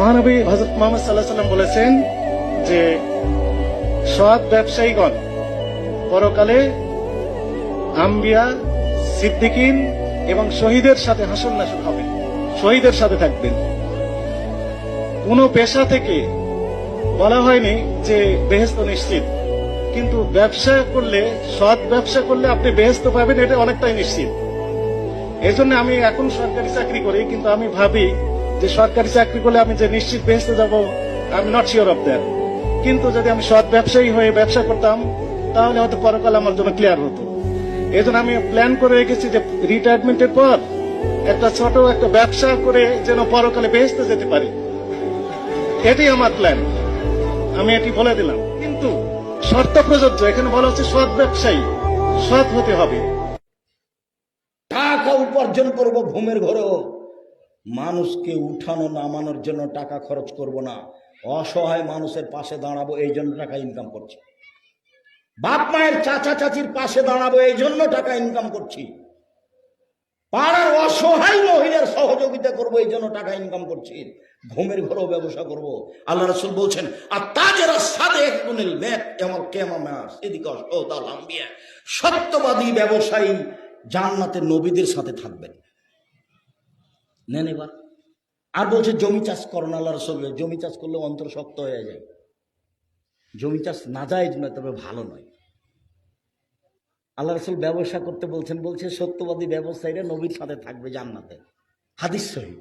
মহানবী হযরত মুহাম্মদ সাল্লাল্লাহু আলাইহি ওয়াসাল্লাম বলেছেন যে সৎ ব্যবসায়ীগণ পরকালে আম্বিয়া, সিদ্দিকিন এবং শহীদের সাথে হাসর নাসর হবেন, শহীদের সাথে থাকবেন। কোন পেশা থেকে বলা হয়নি যে বেহেশত নিশ্চিত, কিন্তু ব্যবসা করলে, সৎ ব্যবসা করলে আপনি বেহেশত পাবেন, এটা অনেকটাই নিশ্চিত। এই জন্য আমি এখন সরকারি চাকরি করি, কিন্তু আমি ভাবি যে সরকারি চাকরি করলে আমি যে নিশ্চিত বেহেশতে যাব, I am not sure of that. কিন্তু যদি আমি সৎ ব্যবসায়ী হয়ে ব্যবসা করতাম, তাহলে হয়তো পরকাল আমার জন্য ক্লিয়ার হতো। এই জন্য আমি প্ল্যান করে রেখেছি যে রিটায়ারমেন্টের পর একটা ছোট একটা ব্যবসা করে যেন পরকালে বেহেশতে যেতে পারি। এটাই আমার প্ল্যান, আমি এটি বলে দিলাম। কিন্তু শর্ত প্রযোজ্য, এখানে বলা হচ্ছে সৎ ব্যবসায়ী, সৎ হতে হবে। টাকা উপার্জন করব ঘুমের ঘরেও, মানুষকে উঠানো নামানোর জন্য টাকা খরচ করব না, অসহায় মানুষের পাশে দাঁড়াবো, এই জন্য টাকা ইনকাম করছি। বাপ মায়ের চাচা চাচির পাশে দাঁড়াবো, এই জন্য টাকা ইনকাম করছি। পাড়ার অসহায় মহিলার সহযোগিতা করব, এই জন্য টাকা ইনকাম করছি। ঘুমের ঘরেও ব্যবসা করব। আল্লাহ রাসূল বলছেন, আর তাজেরা সাদেকুনিল মেত ইয়াউমাল কিয়ামাহ সিদিকা শাহুদাল আম্বিয়া, সত্যবাদী ব্যবসায়ী জান্নাতের নবীদের সাথে থাকবেন। নেন এবার। আর বলছে জমি চাষ করেন। আল্লাহ রাসূল জমি চাষ করলে অন্তর শক্ত হয়ে যায়। জমি চাষ নাজায়েজ নয়, তবে ভালো নয়। আল্লাহ রাসূল ব্যবসা করতে বলছেন, বলছে সত্যবাদী ব্যবসায়ীরা নবীর সাথে থাকবে জান্নাতে। হাদিস সহিহ।